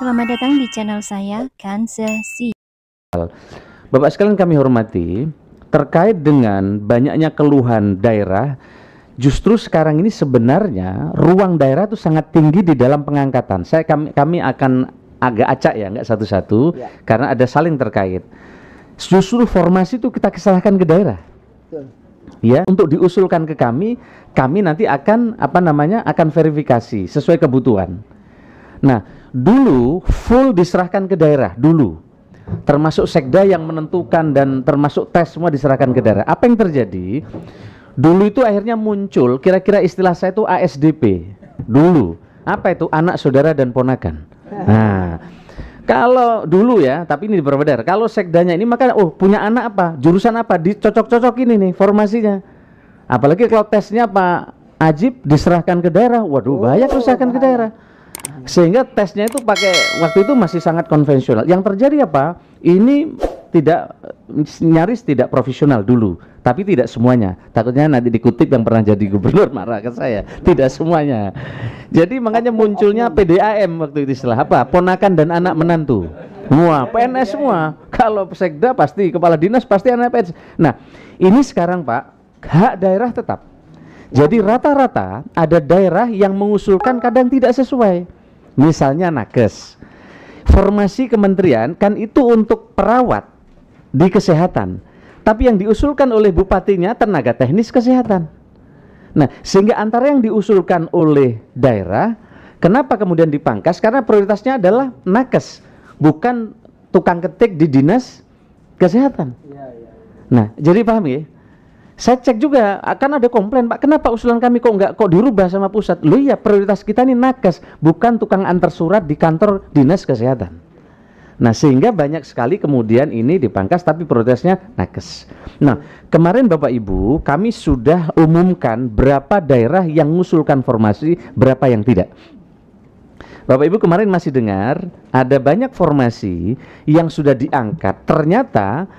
Selamat datang di channel saya, Kansasi. Bapak sekalian kami hormati, terkait dengan banyaknya keluhan daerah, justru sekarang ini sebenarnya ruang daerah itu sangat tinggi di dalam pengangkatan. Kami akan agak acak ya, nggak satu-satu, karena ada saling terkait. Justru formasi itu kita kesalahan ke daerah. Ya, untuk diusulkan ke kami nanti akan akan verifikasi sesuai kebutuhan. Nah, dulu full diserahkan ke daerah dulu, termasuk sekda yang menentukan dan termasuk tes semua diserahkan ke daerah. Apa yang terjadi? Dulu itu akhirnya muncul, kira-kira istilah saya itu ASDP. Dulu, apa itu? Anak, saudara, dan ponakan. Nah, kalau dulu ya, tapi ini berbeda. Kalau sekdanya ini maka punya anak apa? Jurusan apa? Dicocok-cocok ini nih formasinya. Apalagi kalau tesnya Pak Ajib diserahkan ke daerah. Waduh, bahaya diserahkan ke daerah. Sehingga tesnya itu pakai, waktu itu masih sangat konvensional. Yang terjadi apa? Ini nyaris tidak profesional dulu, tapi tidak semuanya. Takutnya nanti dikutip yang pernah jadi gubernur marah ke saya. Tidak semuanya. Jadi makanya munculnya PDAM waktu itu, istilah apa? Ponakan dan anak menantu. Wah, PNS semua. Kalau sekda pasti, kepala dinas pasti anak PNS. Nah, ini sekarang Pak, hak daerah tetap. Jadi rata-rata ada daerah yang mengusulkan kadang tidak sesuai. Misalnya nakes, formasi kementerian kan itu untuk perawat di kesehatan, tapi yang diusulkan oleh bupatinya tenaga teknis kesehatan. Nah, sehingga antara yang diusulkan oleh daerah, kenapa kemudian dipangkas? Karena prioritasnya adalah nakes, bukan tukang ketik di dinas kesehatan. Nah, jadi paham ya? Saya cek juga, akan ada komplain, Pak, kenapa usulan kami kok dirubah sama pusat? Loh iya, prioritas kita ini nakes, bukan tukang antar surat di kantor dinas kesehatan. Nah, sehingga banyak sekali kemudian ini dipangkas, tapi prioritasnya nakes. Nah, kemarin Bapak Ibu, kami sudah umumkan berapa daerah yang mengusulkan formasi, berapa yang tidak. Bapak Ibu kemarin masih dengar, ada banyak formasi yang sudah diangkat, ternyata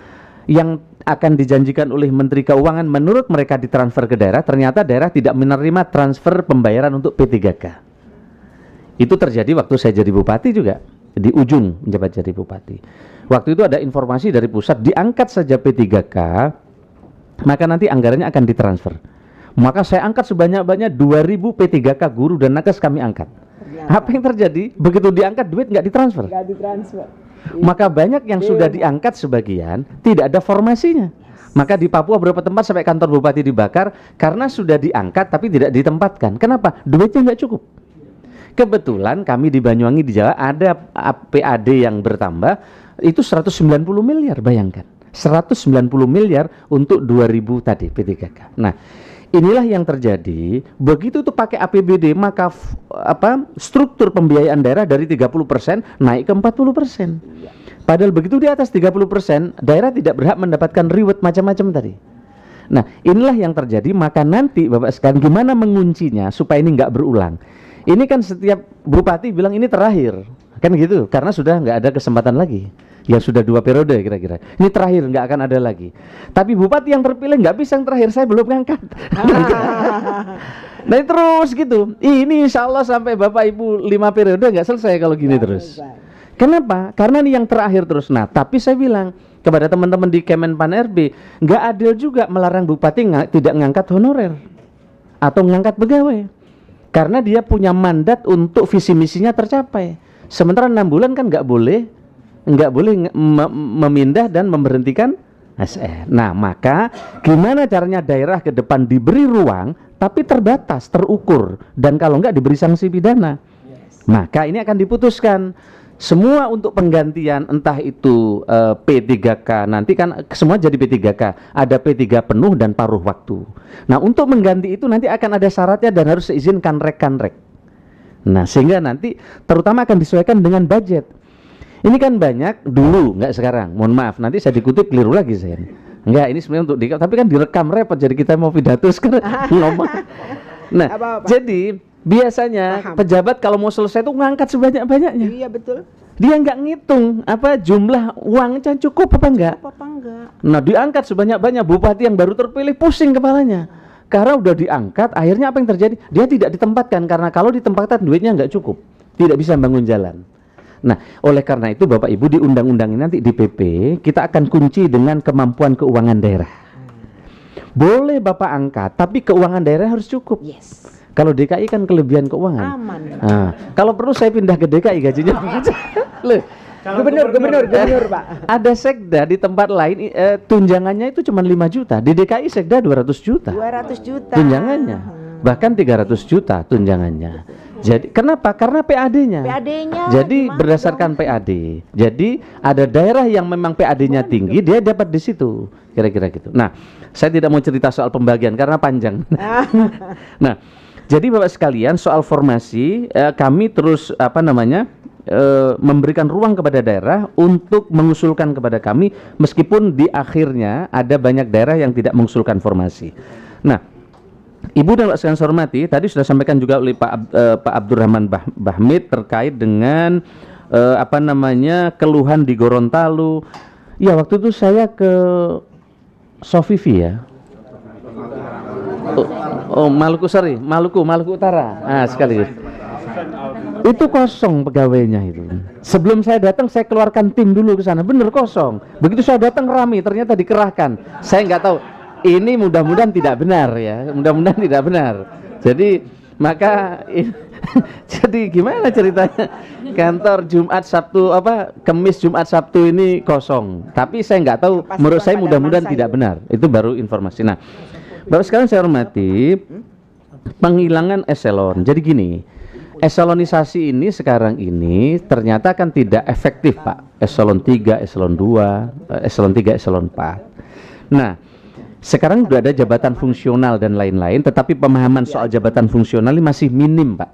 yang akan dijanjikan oleh Menteri Keuangan menurut mereka ditransfer ke daerah, ternyata daerah tidak menerima transfer pembayaran untuk P3K. Itu terjadi waktu saya jadi bupati juga, di ujung menjabat jadi bupati. Waktu itu ada informasi dari pusat, diangkat saja P3K, maka nanti anggarannya akan ditransfer. Maka saya angkat sebanyak-banyak 2000 P3K guru dan nakes kami angkat. Apa yang terjadi? Begitu diangkat duit nggak ditransfer. Nggak ditransfer. Maka banyak yang sudah diangkat sebagian tidak ada formasinya. Maka di Papua beberapa tempat sampai kantor bupati dibakar karena sudah diangkat tapi tidak ditempatkan. Kenapa? Duitnya nggak cukup. Kebetulan kami di Banyuwangi di Jawa ada PAD yang bertambah, itu 190 miliar, bayangkan. 190 miliar untuk 2000 tadi P3K. Nah, inilah yang terjadi. Begitu tuh pakai APBD, maka struktur pembiayaan daerah dari 30% naik ke 40%. Padahal begitu di atas 30%, daerah tidak berhak mendapatkan reward macam-macam tadi. Nah, inilah yang terjadi. Maka nanti Bapak sekalian gimana menguncinya supaya ini nggak berulang. Ini kan setiap bupati bilang ini terakhir, kan gitu, karena sudah nggak ada kesempatan lagi. Ya sudah 2 periode kira-kira. Ini terakhir, nggak akan ada lagi. Tapi bupati yang terpilih nggak bisa yang terakhir, saya belum ngangkat. Nah terus gitu. Ini insya Allah sampai Bapak Ibu 5 periode nggak selesai kalau gini terus. Kenapa? Karena ini yang terakhir terus. Nah tapi saya bilang kepada teman-teman di Kemenpan RB, nggak adil juga melarang bupati tidak ngangkat honorer atau ngangkat pegawai. Karena dia punya mandat untuk visi misinya tercapai. Sementara 6 bulan kan nggak boleh memindah dan memberhentikan ASN. Nah, maka gimana caranya daerah ke depan diberi ruang tapi terbatas, terukur, dan kalau enggak diberi sanksi pidana. Maka ini akan diputuskan semua untuk penggantian, entah itu P3K, nanti kan semua jadi P3K, ada P3 penuh dan paruh waktu. Nah, untuk mengganti itu nanti akan ada syaratnya dan harus seizinkan kanrek. Nah, sehingga nanti terutama akan disesuaikan dengan budget. Ini kan banyak dulu, nggak sekarang. Mohon maaf, nanti saya dikutip keliru lagi saya. Enggak, ini sebenarnya untuk tapi kan direkam repot, jadi kita mau pidato sekarang ngomong. Nah, jadi biasanya pejabat kalau mau selesai itu ngangkat sebanyak-banyaknya. Iya betul. Dia nggak ngitung apa jumlah uangnya cukup apa enggak. Cukup apa enggak. Nah, diangkat sebanyak-banyak, bupati yang baru terpilih pusing kepalanya. karena udah diangkat, akhirnya apa yang terjadi? Dia tidak ditempatkan, karena kalau ditempatkan duitnya nggak cukup, tidak bisa bangun jalan. Nah, oleh karena itu Bapak Ibu, di undang-undang ini nanti di PP kita akan kunci dengan kemampuan keuangan daerah. Boleh Bapak angkat, tapi keuangan daerah harus cukup. Yes. Kalau DKI kan kelebihan keuangan. Aman. Nah, kalau perlu saya pindah ke DKI gajinya. Loh, Gubernur Pak. ada sekda di tempat lain tunjangannya itu cuma 5 juta. Di DKI sekda 200 juta. 200 juta. Tunjangannya. Bahkan 300 juta tunjangannya. Jadi kenapa? Karena PAD-nya. PAD-nya. Jadi berdasarkan PAD. Jadi ada daerah yang memang PAD-nya tinggi, dia dapat di situ. Kira-kira gitu. Nah, saya tidak mau cerita soal pembagian karena panjang. Nah, jadi Bapak sekalian, soal formasi kami terus memberikan ruang kepada daerah untuk mengusulkan kepada kami, meskipun di akhirnya ada banyak daerah yang tidak mengusulkan formasi. Nah, Ibu dan Pak sekalian saya hormati, tadi sudah sampaikan juga oleh Pak Abdurrahman Bahmid terkait dengan keluhan di Gorontalo. Ya, waktu itu saya ke Sofivi ya. Maluku Utara. Ah, sekaligus. Itu kosong pegawainya itu. Sebelum saya datang saya keluarkan tim dulu ke sana, bener kosong. Begitu saya datang ramai, ternyata dikerahkan. Saya nggak tahu. Ini mudah-mudahan tidak benar ya. Mudah-mudahan tidak benar. Jadi maka jadi gimana ceritanya? Kantor Jumat Sabtu Kamis Jumat Sabtu ini kosong. Tapi saya nggak tahu. Menurut saya mudah-mudahan tidak benar. Itu baru informasi. Nah, Bapak sekalian saya hormati, penghilangan eselon. Jadi gini. Eselonisasi ini sekarang ini ternyata kan tidak efektif Pak. Eselon 3, eselon 2, eselon 3, eselon 4. Nah, sekarang sudah ada jabatan fungsional dan lain-lain, tetapi pemahaman soal jabatan fungsional ini masih minim Pak.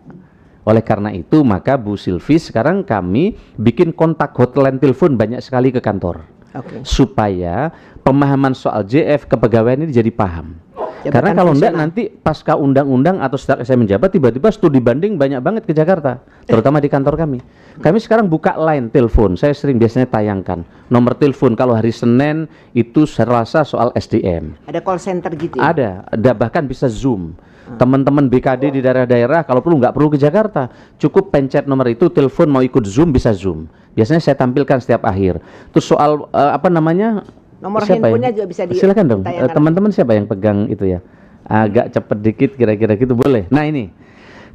Oleh karena itu maka Bu Silvi sekarang kami bikin kontak hotline telepon banyak sekali ke kantor. Supaya pemahaman soal JF kepegawaian ini jadi paham. Karena kalau enggak nanti pasca undang-undang atau setelah saya menjabat tiba-tiba studi banding banyak banget ke Jakarta, terutama di kantor kami. Kami sekarang buka line telepon, saya sering biasanya tayangkan nomor telepon kalau hari Senin itu Selasa soal SDM. Ada call center gitu ya? Ada bahkan bisa Zoom. Teman-teman BKD di daerah-daerah kalau perlu nggak perlu ke Jakarta, cukup pencet nomor itu, telepon mau ikut Zoom bisa Zoom. Biasanya saya tampilkan setiap akhir. Terus soal nomor siapa handphonenya ya? juga bisa silakan dong. Teman-teman siapa yang pegang itu ya? Agak cepet dikit kira-kira gitu boleh. Nah ini,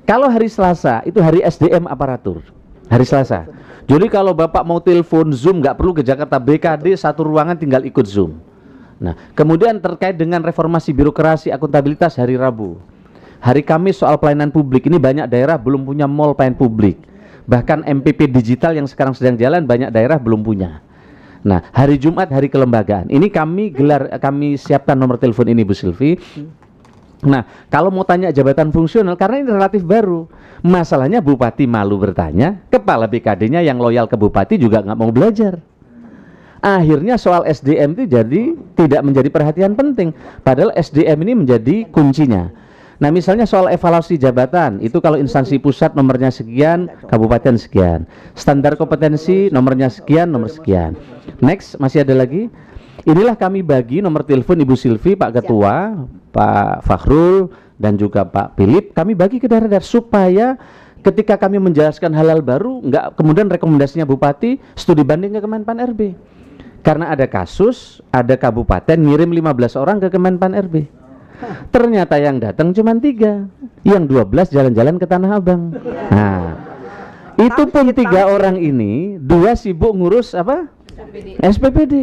kalau hari Selasa itu hari SDM aparatur. Hari Selasa. Jadi kalau Bapak mau telepon Zoom nggak perlu ke Jakarta, BKD satu ruangan tinggal ikut Zoom. Nah, kemudian terkait dengan reformasi birokrasi akuntabilitas hari Rabu. Hari Kamis soal pelayanan publik, ini banyak daerah belum punya mall pelayanan publik. Bahkan MPP digital yang sekarang sedang jalan banyak daerah belum punya. Nah, hari Jumat hari kelembagaan. Ini kami siapkan nomor telepon ini Bu Silvi. Nah, kalau mau tanya jabatan fungsional karena ini relatif baru. Masalahnya Bupati malu bertanya, kepala BKD-nya yang loyal ke Bupati juga nggak mau belajar. Akhirnya soal SDM itu jadi tidak menjadi perhatian penting. Padahal SDM ini menjadi kuncinya. Nah, misalnya soal evaluasi jabatan, itu kalau instansi pusat nomornya sekian, kabupaten sekian. Standar kompetensi nomornya sekian, nomor sekian. Next, masih ada lagi. Inilah kami bagi nomor telepon Ibu Silvi, Pak Ketua, Pak Fakhrul, dan juga Pak Philip. Kami bagi ke daerah-daerah supaya ketika kami menjelaskan hal-hal baru, nggak kemudian rekomendasinya Bupati, studi banding ke Kemenpan RB. Karena ada kasus, ada kabupaten ngirim 15 orang ke Kemenpan RB. Ternyata yang datang cuma 3, yang 12 jalan-jalan ke Tanah Abang. Nah, itu pun 3 orang ini, 2 sibuk ngurus apa? SPPD.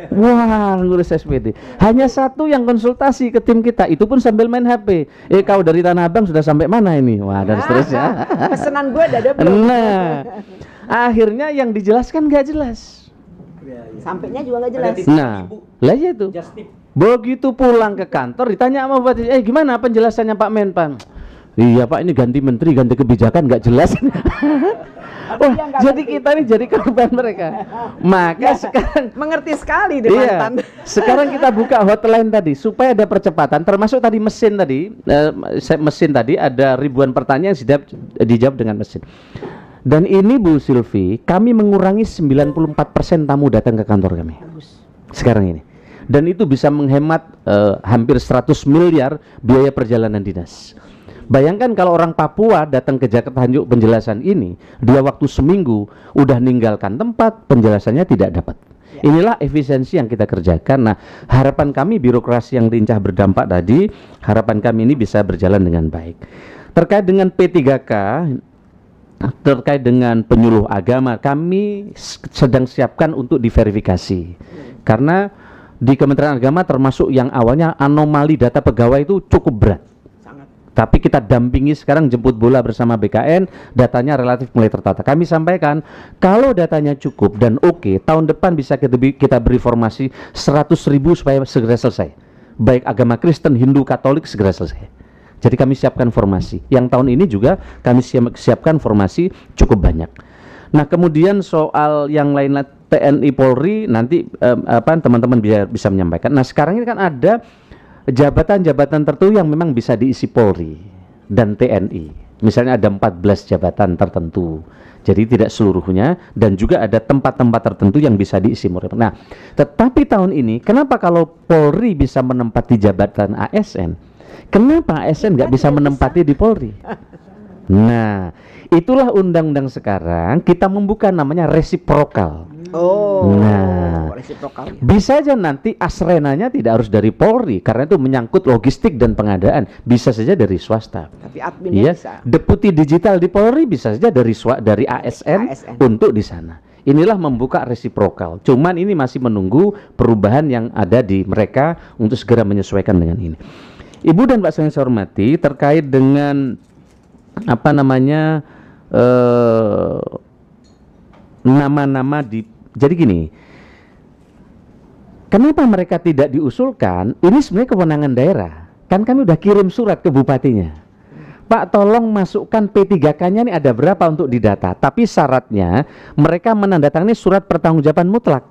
Wah, ngurus SPPD. Hanya 1 yang konsultasi ke tim kita, itu pun sambil main HP. Kau dari Tanah Abang sudah sampai mana ini? Wah, dan seterusnya. Pesanan gue ada belum? Nah, akhirnya yang dijelaskan nggak jelas. Sampainya juga nggak jelas. Nah, lah ya itu. Begitu pulang ke kantor ditanya sama Bupati, gimana penjelasannya Pak Menpan? Iya Pak, ini ganti menteri, ganti kebijakan nggak jelas. Wah, jadi kita ini jadi korban mereka. Maka sekarang mengerti sekali deh Mantan. Sekarang kita buka hotline tadi supaya ada percepatan, termasuk tadi mesin tadi, mesin tadi ada ribuan pertanyaan yang dijawab dengan mesin. Dan ini Bu Silvi, kami mengurangi 94% tamu datang ke kantor kami. Sekarang ini. dan itu bisa menghemat hampir 100 miliar biaya perjalanan dinas. Bayangkan kalau orang Papua datang ke Jakarta Hanjuk penjelasan ini, dia waktu seminggu udah ninggalkan tempat, penjelasannya tidak dapat. Inilah efisiensi yang kita kerjakan. Nah, harapan kami birokrasi yang lincah berdampak tadi, harapan kami ini bisa berjalan dengan baik. Terkait dengan P3K, terkait dengan penyuluh agama, kami sedang siapkan untuk diverifikasi. Karena di Kementerian Agama termasuk yang awalnya anomali data pegawai itu cukup berat. Tapi kita dampingi sekarang, jemput bola bersama BKN, datanya relatif mulai tertata. Kami sampaikan, kalau datanya cukup dan oke, tahun depan bisa kita beri formasi 100.000 supaya segera selesai. Baik agama Kristen, Hindu, Katolik segera selesai. Jadi kami siapkan formasi. Yang tahun ini juga kami siapkan formasi cukup banyak. Nah, kemudian soal yang lain, TNI Polri, nanti teman-teman bisa menyampaikan. Nah, sekarang ini kan ada jabatan-jabatan tertentu yang memang bisa diisi Polri dan TNI. Misalnya ada 14 jabatan tertentu. Jadi tidak seluruhnya, dan juga ada tempat-tempat tertentu yang bisa diisi Polri. Nah, tetapi tahun ini kenapa kalau Polri bisa menempati jabatan ASN, kenapa ASN nggak bisa menempati di Polri? Nah, itulah undang-undang sekarang kita membuka namanya resiprokal. Nah, resiprokal, ya. Bisa aja nanti asrenanya tidak harus dari Polri karena itu menyangkut logistik dan pengadaan, bisa saja dari swasta. Tapi adminnya bisa. Deputi digital di Polri bisa saja dari ASN untuk di sana. Inilah membuka resiprokal. Cuman ini masih menunggu perubahan yang ada di mereka untuk segera menyesuaikan dengan ini. Ibu dan Pak yang saya hormati, terkait dengan nama-nama di, jadi gini, kenapa mereka tidak diusulkan? Ini sebenarnya kewenangan daerah. Kan kami udah kirim surat ke bupatinya, Pak tolong masukkan P3K-nya ini ada berapa untuk didata, tapi syaratnya mereka menandatangani surat pertanggungjawaban mutlak.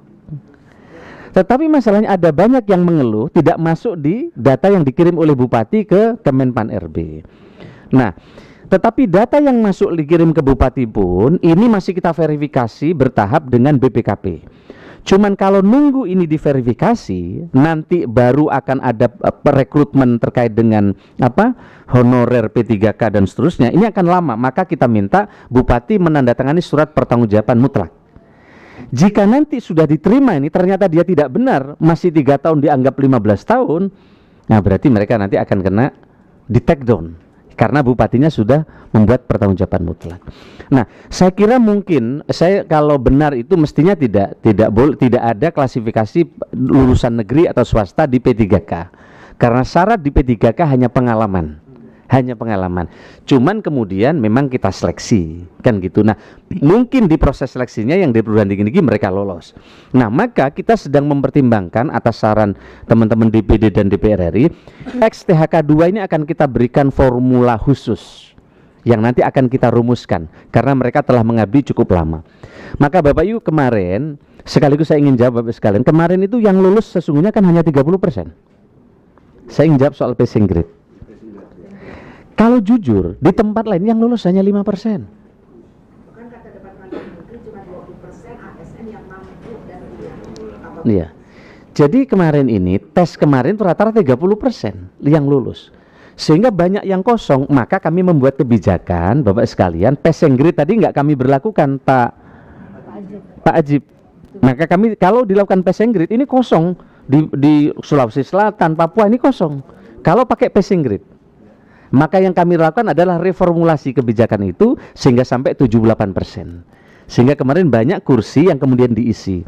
Tetapi masalahnya ada banyak yang mengeluh tidak masuk di data yang dikirim oleh bupati ke Kemenpan RB. Nah, tetapi data yang masuk dikirim ke bupati pun ini masih kita verifikasi bertahap dengan BPKP. Cuman kalau nunggu ini diverifikasi, nanti baru akan ada perekrutmen terkait dengan honorer P3K dan seterusnya. Ini akan lama, maka kita minta bupati menandatangani surat pertanggungjawaban mutlak. Jika nanti sudah diterima ini ternyata dia tidak benar, masih 3 tahun dianggap 15 tahun, nah berarti mereka nanti akan kena di take down. Karena bupatinya sudah membuat pertanggungjawaban mutlak. Nah, saya kira mungkin kalau benar itu mestinya tidak ada klasifikasi lulusan negeri atau swasta di P3K. Karena syarat di P3K hanya pengalaman. Cuman kemudian memang kita seleksi, kan gitu. Nah, mungkin di proses seleksinya yang di perguruan tinggi mereka lolos. Nah, maka kita sedang mempertimbangkan atas saran teman-teman DPD dan DPR RI, XTHK 2 ini akan kita berikan formula khusus yang nanti akan kita rumuskan karena mereka telah mengabdi cukup lama. Maka Bapak Ibu kemarin, sekaligus saya ingin jawab Bapak sekalian, kemarin itu yang lulus sesungguhnya kan hanya 30%. Saya ingin jawab soal passing grade. Kalau jujur, di tempat lain yang lulus hanya 5%. Bukan kata Departemen Negeri cuma 20% ASN yang mampu dan iya. Jadi kemarin ini, tes kemarin itu rata-rata 30% yang lulus. Sehingga banyak yang kosong, maka kami membuat kebijakan, Bapak sekalian, passing grade tadi nggak kami berlakukan, Pak Ajib. Maka kami, kalau dilakukan passing grade, ini kosong. Di Sulawesi Selatan, Papua ini kosong. Kalau pakai passing grade. Maka yang kami lakukan adalah reformulasi kebijakan itu sehingga sampai 78%. Sehingga kemarin banyak kursi yang kemudian diisi.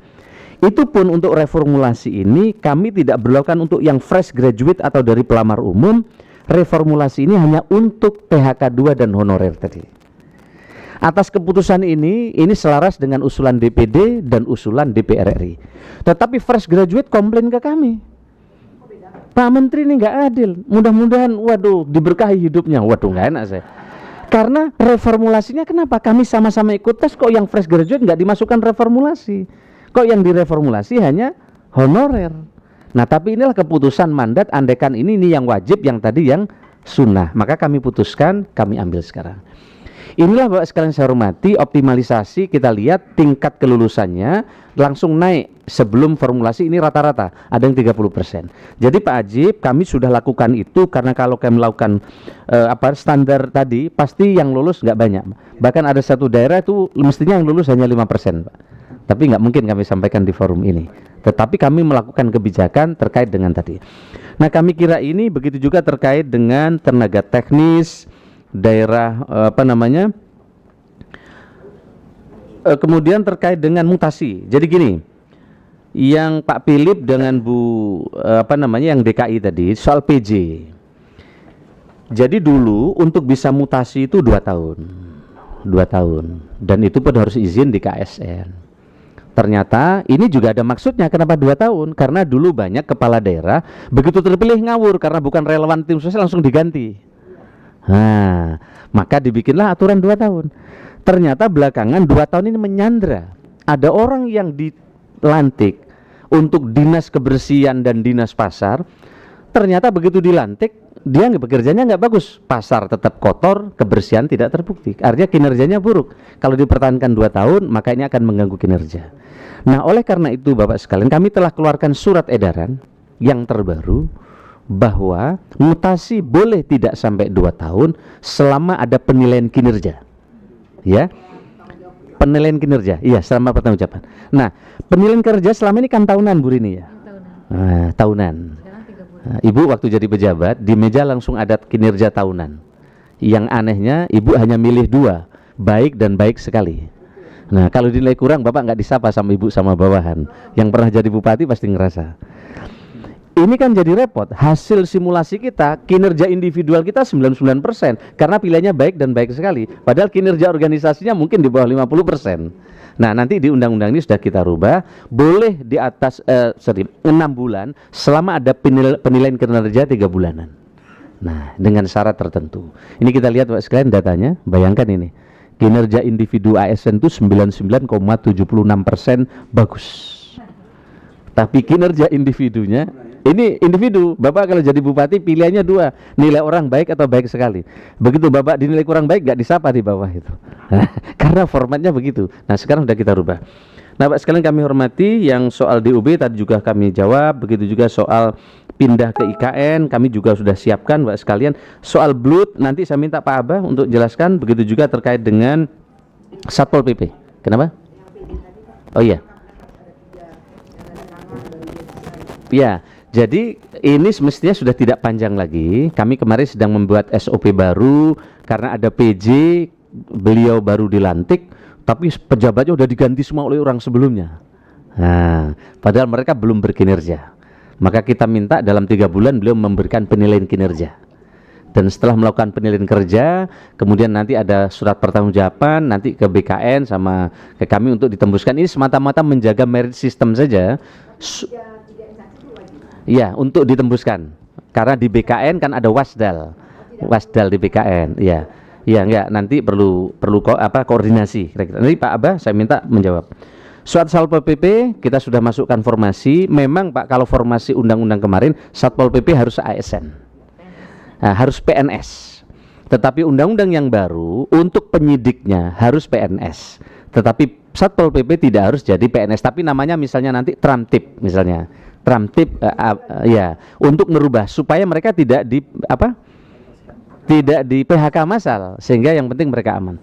Itu pun untuk reformulasi ini kami tidak berlakukan untuk yang fresh graduate atau dari pelamar umum. Reformulasi ini hanya untuk PHK 2 dan honorer tadi. Atas keputusan ini selaras dengan usulan DPD dan usulan DPR RI. Tetapi fresh graduate komplain ke kami. Pak Menteri ini nggak adil, mudah-mudahan waduh diberkahi hidupnya. Waduh nggak enak saya. Karena reformulasinya kenapa? Kami sama-sama ikut tes kok yang fresh graduate nggak dimasukkan reformulasi. Kok yang direformulasi hanya honorer. Nah tapi inilah keputusan mandat, andekan ini yang wajib, yang tadi yang sunnah. Maka kami putuskan, kami ambil sekarang. Inilah Bapak sekalian saya hormati, optimalisasi kita lihat tingkat kelulusannya langsung naik sebelum formulasi ini rata-rata ada yang 30%. Jadi Pak Ajib, kami sudah lakukan itu karena kalau kami melakukan standar tadi pasti yang lulus nggak banyak. Bahkan ada satu daerah itu mestinya yang lulus hanya 5%, Pak. Tapi nggak mungkin kami sampaikan di forum ini. Tetapi kami melakukan kebijakan terkait dengan tadi. Nah, kami kira ini begitu juga terkait dengan tenaga teknis daerah kemudian terkait dengan mutasi. Jadi gini, yang Pak Philip dengan Bu yang DKI tadi soal PJ. Jadi dulu untuk bisa mutasi itu 2 tahun. 2 tahun. Dan itu pun harus izin di KSN. Ternyata ini juga ada maksudnya. Kenapa 2 tahun? Karena dulu banyak kepala daerah begitu terpilih ngawur karena bukan relevan tim sukses langsung diganti. Nah, maka dibikinlah aturan 2 tahun. Ternyata belakangan 2 tahun ini menyandra. Ada orang yang dilantik untuk dinas kebersihan dan dinas pasar. Ternyata begitu dilantik dia bekerjanya nggak bagus. Pasar tetap kotor, kebersihan tidak terbukti. Artinya kinerjanya buruk. Kalau dipertahankan 2 tahun, maka ini akan mengganggu kinerja. Nah, oleh karena itu Bapak sekalian, kami telah keluarkan surat edaran yang terbaru bahwa mutasi boleh tidak sampai 2 tahun selama ada penilaian kinerja. Ya. Penilaian kinerja. Iya, selama pertanggungjawaban. Nah, penilaian kinerja selama ini kan tahunan Bu Rini ya. Nah, tahunan. Nah, Ibu waktu jadi pejabat di meja langsung ada kinerja tahunan. Yang anehnya Ibu hanya milih 2, baik dan baik sekali. Nah, kalau dinilai kurang Bapak nggak disapa sama Ibu sama bawahan. Yang pernah jadi bupati pasti ngerasa. Ini kan jadi repot. Hasil simulasi kita, kinerja individual kita 99% karena pilihannya baik dan baik sekali. Padahal kinerja organisasinya mungkin di bawah 50%. Nah, nanti di undang-undang ini sudah kita rubah, boleh di atas 6 bulan selama ada penilaian kinerja 3 bulanan. Nah, dengan syarat tertentu. Ini kita lihat Pak sekalian datanya, bayangkan ini. Kinerja individu ASN itu 99,76% bagus. Tapi kinerja individunya, ini individu, Bapak kalau jadi bupati pilihannya 2, nilai orang baik atau baik sekali. Begitu Bapak dinilai kurang baik, gak disapa di bawah itu. Karena formatnya begitu. Nah, sekarang sudah kita rubah. Nah, Pak sekalian kami hormati, yang soal DUB tadi juga kami jawab, begitu juga soal pindah ke IKN kami juga sudah siapkan Pak sekalian. Soal BLUT nanti saya minta Pak Abah untuk jelaskan, begitu juga terkait dengan Satpol PP. Kenapa? Oh iya. Ya, jadi ini semestinya sudah tidak panjang lagi. Kami kemarin sedang membuat SOP baru karena ada PJ, beliau baru dilantik, tapi pejabatnya sudah diganti semua oleh orang sebelumnya. Nah, padahal mereka belum berkinerja. Maka kita minta dalam 3 bulan beliau memberikan penilaian kinerja. Dan setelah melakukan penilaian kerja, kemudian nanti ada surat pertanggungjawaban nanti ke BKN sama ke kami untuk ditembuskan. Ini semata-mata menjaga merit system saja. Iya, untuk ditembuskan. Karena di BKN kan ada wasdal. Wasdal di BKN, iya. Iya, enggak, nanti perlu koordinasi. Nanti Pak Abah saya minta menjawab. Soal Satpol PP kita sudah masukkan formasi. Memang Pak, kalau formasi undang-undang kemarin Satpol PP harus ASN, harus PNS. Tetapi undang-undang yang baru untuk penyidiknya harus PNS. Tetapi Satpol PP tidak harus jadi PNS. Tapi namanya misalnya nanti Tramtip misalnya. Tramtip ya, untuk merubah supaya mereka tidak di PHK massal, sehingga yang penting mereka aman.